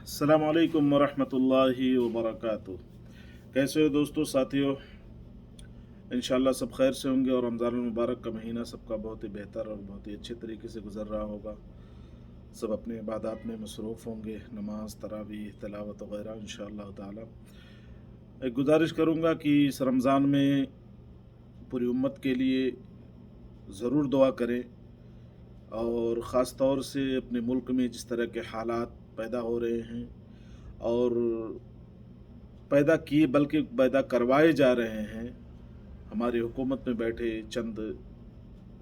अस्सलाम वालेकुम वरहमतुल्लाहि वबरकातुह। कैसे हो दोस्तों, साथियों? इंशाल्लाह सब खैर से होंगे और रमज़ान मुबारक का महीना सबका बहुत ही बेहतर और बहुत ही अच्छे तरीके से गुजर रहा होगा। सब अपने इबादत में मसरूफ़ होंगे, नमाज, तरावीह, तिलावत वगैरह इंशाअल्लाह ताला। एक गुजारिश करूँगा कि इस रमज़ान में पूरी उम्मत के लिए ज़रूर दुआ करें और ख़ास तौर से अपने मुल्क में जिस तरह के हालात पैदा हो रहे हैं और पैदा किए बल्कि पैदा करवाए जा रहे हैं, हमारी हुकूमत में बैठे चंद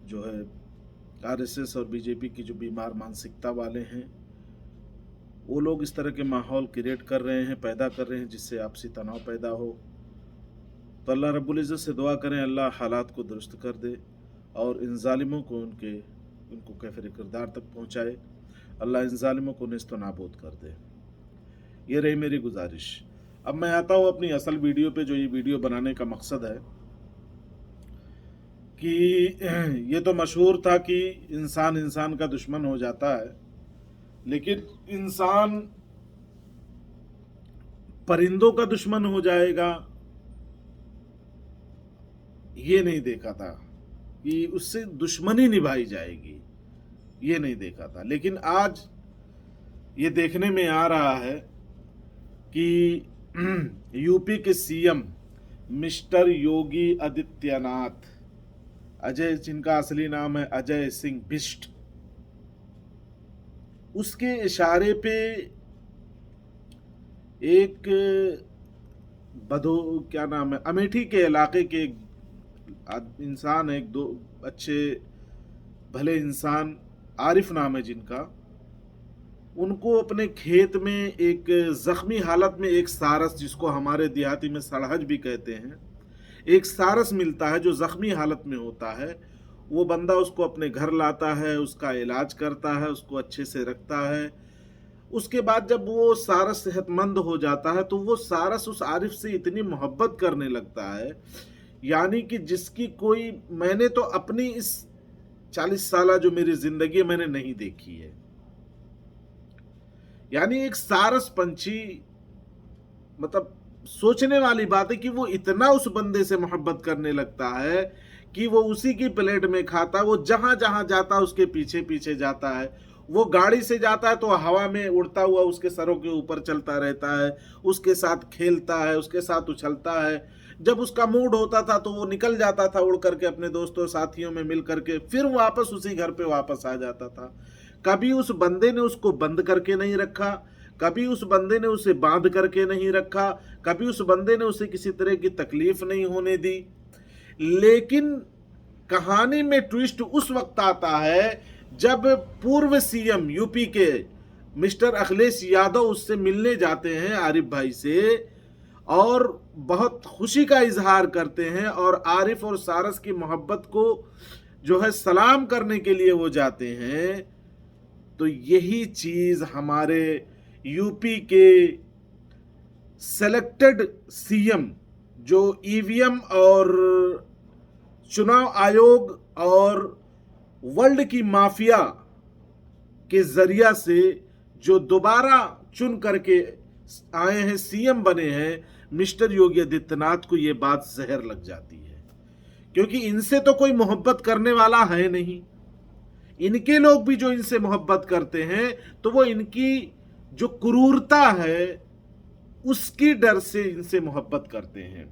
जो है आरएसएस और बीजेपी की जो बीमार मानसिकता वाले हैं, वो लोग इस तरह के माहौल क्रिएट कर रहे हैं, पैदा कर रहे हैं जिससे आपसी तनाव पैदा हो। तो अल्लाह रब्बुल इज़्ज़त से दुआ करें अल्लाह हालात को दुरुस्त कर दे और इन ज़ालिमों को उनको कैफिर किरदार तक पहुँचाए। अल्लाह इन ज़ालिमों को नेस्त नाबूद कर दे। ये रही मेरी गुजारिश। अब मैं आता हूँ अपनी असल वीडियो पे। जो ये वीडियो बनाने का मकसद है कि ये तो मशहूर था कि इंसान इंसान का दुश्मन हो जाता है, लेकिन इंसान परिंदों का दुश्मन हो जाएगा ये नहीं देखा था, कि उससे दुश्मनी निभाई जाएगी ये नहीं देखा था। लेकिन आज ये देखने में आ रहा है कि यूपी के सीएम मिस्टर योगी आदित्यनाथ, अजय, जिनका असली नाम है अजय सिंह बिष्ट, उसके इशारे पे एक क्या नाम है, अमेठी के इलाके के एक इंसान है, एक दो अच्छे भले इंसान, आरिफ नाम है जिनका, उनको अपने खेत में एक जख्मी हालत में एक सारस, जिसको हमारे देहाती में सड़हज भी कहते हैं, एक सारस मिलता है जो जख्मी हालत में होता है। वो बंदा उसको अपने घर लाता है, उसका इलाज करता है, उसको अच्छे से रखता है। उसके बाद जब वो सारस सेहतमंद हो जाता है तो वो सारस उस आरिफ से इतनी मोहब्बत करने लगता है, यानी कि जिसकी कोई, मैंने तो अपनी इस 40 साल जो मेरी जिंदगी है मैंने नहीं देखी है। यानी एक सारस पंछी, मतलब सोचने वाली बात है कि वो इतना उस बंदे से मोहब्बत करने लगता है कि वो उसी की प्लेट में खाता है, वो जहां जहां जाता है उसके पीछे पीछे जाता है। वो गाड़ी से जाता है तो हवा में उड़ता हुआ उसके सरों के ऊपर चलता रहता है, उसके साथ खेलता है, उसके साथ उछलता है। जब उसका मूड होता था तो वो निकल जाता था उड़ करके अपने दोस्तों साथियों में मिल करके, फिर वापस उसी घर पे वापस आ जाता था। कभी उस बंदे ने उसको बंद करके नहीं रखा, कभी उस बंदे ने उसे बांध करके नहीं रखा, कभी उस बंदे ने उसे किसी तरह की तकलीफ नहीं होने दी। लेकिन कहानी में ट्विस्ट उस वक्त आता है जब पूर्व सीएम यूपी के मिस्टर अखिलेश यादव उससे मिलने जाते हैं आरिफ भाई से, और बहुत खुशी का इजहार करते हैं और आरिफ और सारस की मोहब्बत को जो है सलाम करने के लिए वो जाते हैं। तो यही चीज हमारे यूपी के सेलेक्टेड सीएम, जो ईवीएम और चुनाव आयोग और वर्ल्ड की माफिया के जरिया से जो दोबारा चुन करके आए हैं, सीएम बने हैं, मिस्टर योगी आदित्यनाथ को ये बात जहर लग जाती है, क्योंकि इनसे तो कोई मोहब्बत करने वाला है नहीं। इनके लोग भी जो इनसे मोहब्बत करते हैं तो वो इनकी जो क्रूरता है उसकी डर से इनसे मोहब्बत करते हैं।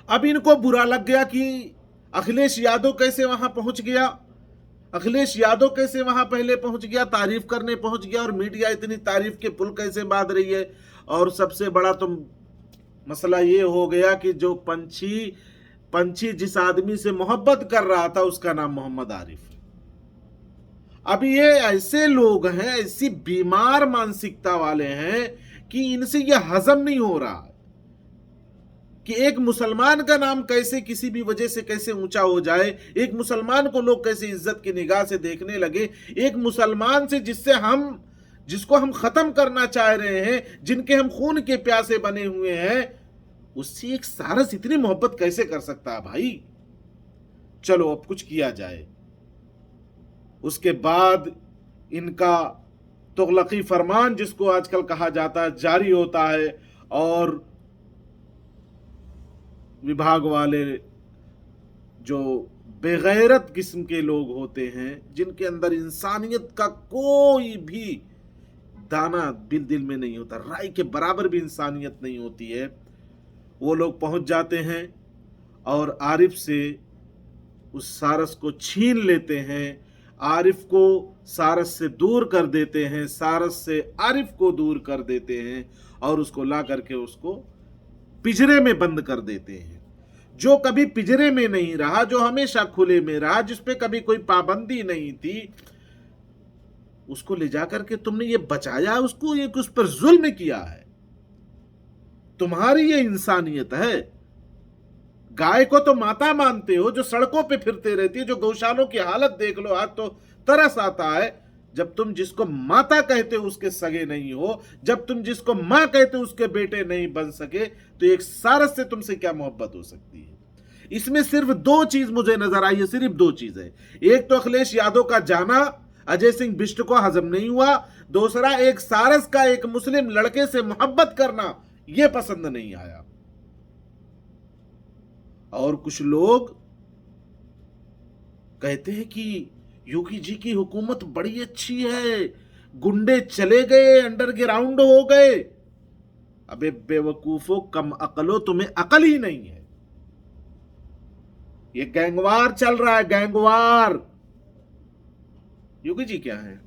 अब इनको बुरा लग गया कि अखिलेश यादव कैसे वहां पहुंच गया, अखिलेश यादव कैसे वहां पहले पहुंच गया, तारीफ करने पहुंच गया, और मीडिया इतनी तारीफ के पुल कैसे बांध रही है। और सबसे बड़ा तो मसला ये हो गया कि जो पंछी जिस आदमी से मोहब्बत कर रहा था उसका नाम मोहम्मद आरिफ। अब ये ऐसे लोग हैं, ऐसी बीमार मानसिकता वाले हैं कि इनसे यह हजम नहीं हो रहा कि एक मुसलमान का नाम कैसे किसी भी वजह से कैसे ऊंचा हो जाए, एक मुसलमान को लोग कैसे इज्जत की निगाह से देखने लगे, एक मुसलमान से जिसको हम खत्म करना चाह रहे हैं, जिनके हम खून के प्यासे बने हुए हैं, उससे एक सारस इतनी मोहब्बत कैसे कर सकता है भाई। चलो अब कुछ किया जाए। उसके बाद इनका तुगलकी फरमान जिसको आजकल कहा जाता है जारी होता है, और विभाग वाले जो बेगैरत किस्म के लोग होते हैं, जिनके अंदर इंसानियत का कोई भी दाना दिल में नहीं होता, राई के बराबर भी इंसानियत नहीं होती है, वो लोग पहुंच जाते हैं और आरिफ से उस सारस को छीन लेते हैं, आरिफ को सारस से दूर कर देते हैं, सारस से आरिफ को दूर कर देते हैं और उसको ला करके उसको पिंजरे में बंद कर देते हैं। जो कभी पिंजरे में नहीं रहा, जो हमेशा खुले में रहा, जिस पे कभी कोई पाबंदी नहीं थी, उसको ले जाकर के तुमने ये बचाया, उसको ये उस पर जुल्म किया है। तुम्हारी ये इंसानियत है। गाय को तो माता मानते हो, जो सड़कों पे फिरते रहती है, जो गौशालों की हालत देख लो, आज तो तरस आता है। जब तुम जिसको माता कहते हो उसके सगे नहीं हो, जब तुम जिसको मां कहते हो उसके बेटे नहीं बन सके, तो एक सारस से तुमसे क्या मोहब्बत हो सकती है? इसमें सिर्फ दो चीज मुझे नजर आई है, सिर्फ दो चीज है। एक तो अखिलेश यादव का जाना अजय सिंह बिष्ट को हजम नहीं हुआ, दूसरा एक सारस का एक मुस्लिम लड़के से मोहब्बत करना यह पसंद नहीं आया। और कुछ लोग कहते हैं कि योगी जी की हुकूमत बड़ी अच्छी है, गुंडे चले गए, अंडरग्राउंड हो गए। अबे बेवकूफो, कम अकलो, तुम्हें अकल ही नहीं है। ये गैंगवार चल रहा है, गैंगवार। योगी जी क्या है?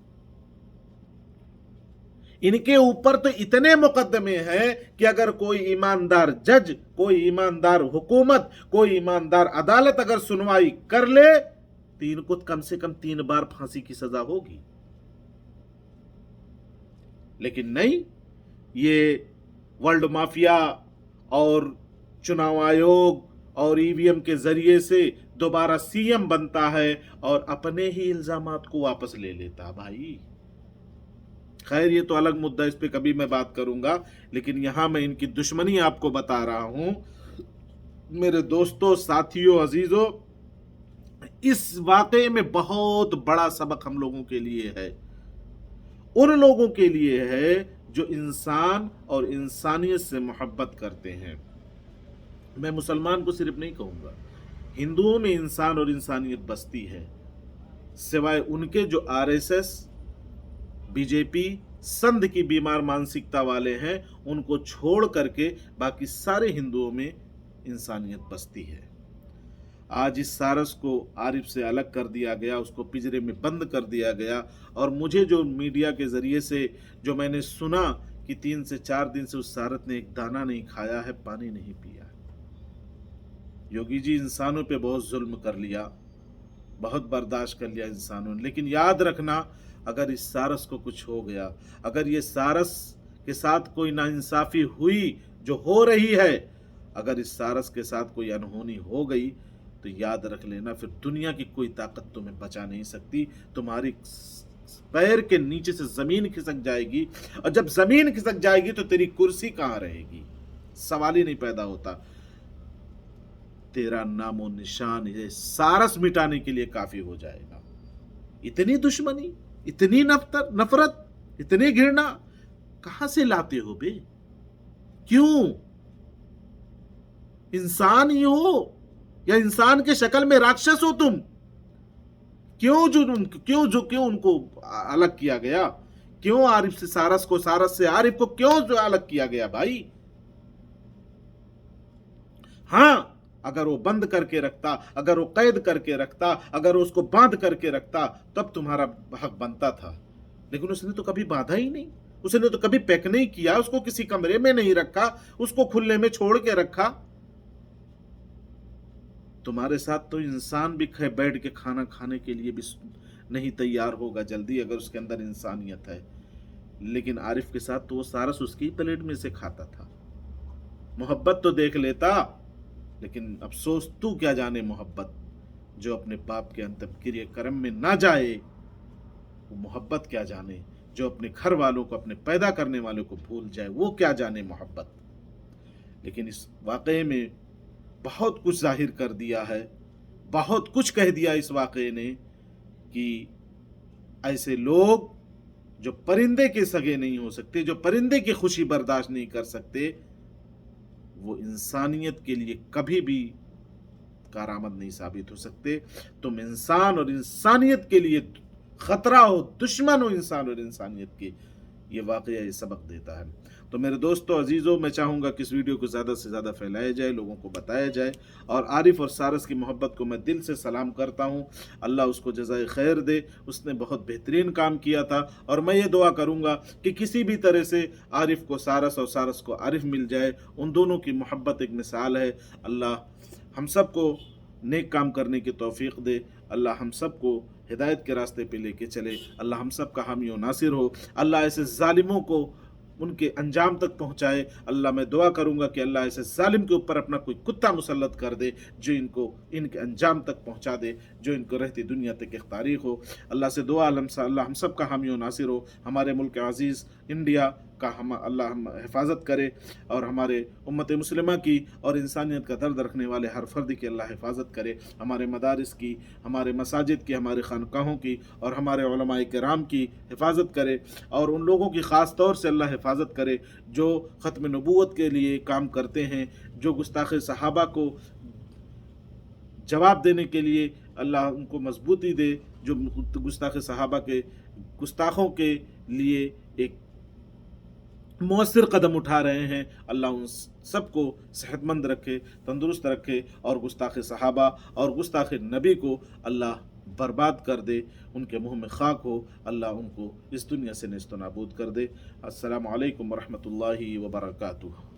इनके ऊपर तो इतने मुकदमे हैं कि अगर कोई ईमानदार जज, कोई ईमानदार हुकूमत, कोई ईमानदार अदालत अगर सुनवाई कर ले तो इनको कम से कम 3 बार फांसी की सजा होगी। लेकिन नहीं, ये वर्ल्ड माफिया और चुनाव आयोग और ईवीएम के जरिए से दोबारा सीएम बनता है और अपने ही इल्जामात को वापस ले लेता। भाई खैर, ये तो अलग मुद्दा, इस पे कभी मैं बात करूंगा, लेकिन यहां मैं इनकी दुश्मनी आपको बता रहा हूं। मेरे दोस्तों, साथियों, अजीजों, इस वाकये में बहुत बड़ा सबक हम लोगों के लिए है, उन लोगों के लिए है जो इंसान और इंसानियत से मोहब्बत करते हैं। मैं मुसलमान को सिर्फ नहीं कहूंगा, हिंदुओं में इंसान और इंसानियत बसती है, सिवाय उनके जो आरएसएस, बीजेपी, संघ की बीमार मानसिकता वाले हैं, उनको छोड़ करके बाकी सारे हिंदुओं में इंसानियत बसती है। आज इस सारस को आरिफ से अलग कर दिया गया, उसको पिंजरे में बंद कर दिया गया, और मुझे जो मीडिया के जरिए से जो मैंने सुना कि 3 से 4 दिन से उस सारस ने एक दाना नहीं खाया है, पानी नहीं पिया। योगी जी इंसानों पे बहुत जुल्म कर लिया, बहुत बर्दाश्त कर लिया इंसानों ने, लेकिन याद रखना, अगर इस सारस को कुछ हो गया, अगर ये सारस के साथ कोई नाइंसाफी हुई, जो हो रही है, अगर इस सारस के साथ कोई अनहोनी हो गई, तो याद रख लेना, फिर दुनिया की कोई ताकत तुम्हें बचा नहीं सकती। तुम्हारी पैर के नीचे से जमीन खिसक जाएगी, और जब जमीन खिसक जाएगी तो तेरी कुर्सी कहां रहेगी, सवाल ही नहीं पैदा होता। तेरा नामो निशान ये सारस मिटाने के लिए काफी हो जाएगा। इतनी दुश्मनी, इतनी नफरत, इतनी घृणा कहां से लाते हो बे? क्यों? इंसान ही हो या इंसान के शक्ल में राक्षस हो तुम? क्यों उनको अलग किया गया? क्यों आरिफ से सारस को, सारस से आरिफ को क्यों जो अलग किया गया भाई? हां, अगर वो बंद करके रखता, अगर वो कैद करके रखता, अगर वो उसको बांध करके रखता, तब तुम्हारा हक बनता था। लेकिन उसने तो कभी बांधा ही नहीं, उसने तो कभी पैक नहीं किया, उसको किसी कमरे में नहीं रखा, उसको खुले में छोड़ के रखा। तुम्हारे साथ तो इंसान भी बैठ के खाना खाने के लिए भी नहीं तैयार होगा जल्दी, अगर उसके अंदर इंसानियत है। लेकिन आरिफ के साथ तो वो सारस उसकी प्लेट में से खाता था। मोहब्बत तो देख लेता, लेकिन अफसोस तू क्या जाने मोहब्बत, जो अपने बाप के अंतिम क्रिया कर्म में ना जाए, वो मोहब्बत क्या जाने, जो अपने घर वालों को, अपने पैदा करने वालों को भूल जाए, वो क्या जाने मोहब्बत। लेकिन इस वाकये में बहुत कुछ जाहिर कर दिया है, बहुत कुछ कह दिया इस वाकये ने, कि ऐसे लोग जो परिंदे के सगे नहीं हो सकते, जो परिंदे की खुशी बर्दाश्त नहीं कर सकते, वो इंसानियत के लिए कभी भी कारआमद नहीं साबित हो सकते। तुम इंसान और इंसानियत के लिए खतरा हो, दुश्मन हो इंसान और इंसानियत के, ये वाकया ये सबक देता है। तो मेरे दोस्तों अजीज़ों, मैं चाहूँगा कि इस वीडियो को ज़्यादा से ज़्यादा फैलाया जाए, लोगों को बताया जाए, और आरिफ और सारस की मोहब्बत को मैं दिल से सलाम करता हूँ। अल्लाह उसको जज़ाए खैर दे, उसने बहुत बेहतरीन काम किया था, और मैं ये दुआ करूँगा कि किसी भी तरह से आरिफ को सारस और सारस को आरिफ मिल जाए। उन दोनों की मोहब्बत एक मिसाल है। अल्लाह हम सब को नेक काम करने की तौफीक दे। अल्लाह हम सब को हिदायत के रास्ते पे लेके चले। अल्लाह हम सब का हामी और नासिर हो। अल्लाह ऐसे जालिमों को उनके अंजाम तक पहुँचाए। अल्लाह मैं दुआ करूँगा कि अल्लाह ऐसे जालिम के ऊपर अपना कोई कुत्ता मुसल्लत कर दे जो इनको इनके अंजाम तक पहुँचा दे, जो इनको रहती दुनिया तक इख्तारी हो। अल्लाह से दुआ अल्लाह हम सब का हामी और नासिर हो। हमारे मुल्क अज़ीज़ इंडिया का हम अल्लाह हम हिफाजत करे, और हमारे उम्मत मुस्लिमा की और इंसानियत का दर्द रखने वाले हर फर्द की अल्लाह हिफाजत करे। हमारे मदारिस की, हमारे मसाजिद की, हमारे खानकाहों की और हमारे उलमाए किराम की हिफाजत करे, और उन लोगों की ख़ास तौर से अल्लाह हिफाजत करे जो ख़त्म नबूवत के लिए काम करते हैं, जो गुस्ताख़ सहाबा को जवाब देने के लिए अल्लाह उनको मजबूती दे, जो गुस्ताख़ सहाबा के गुस्ताखों के लिए एक मौसर कदम उठा रहे हैं। अल्लाह उन सबको सेहतमंद रखे, तंदुरुस्त रखे, और गुस्ताख़ सहाबा और गुस्ताख़ नबी को अल्लाह बर्बाद कर दे, उनके मुंह में खाक हो। अल्लाह उनको इस दुनिया से नेस्त नाबूद कर दे। अस्सलामु अलैकुम वरहमतुल्लाहि वबरकातुहू।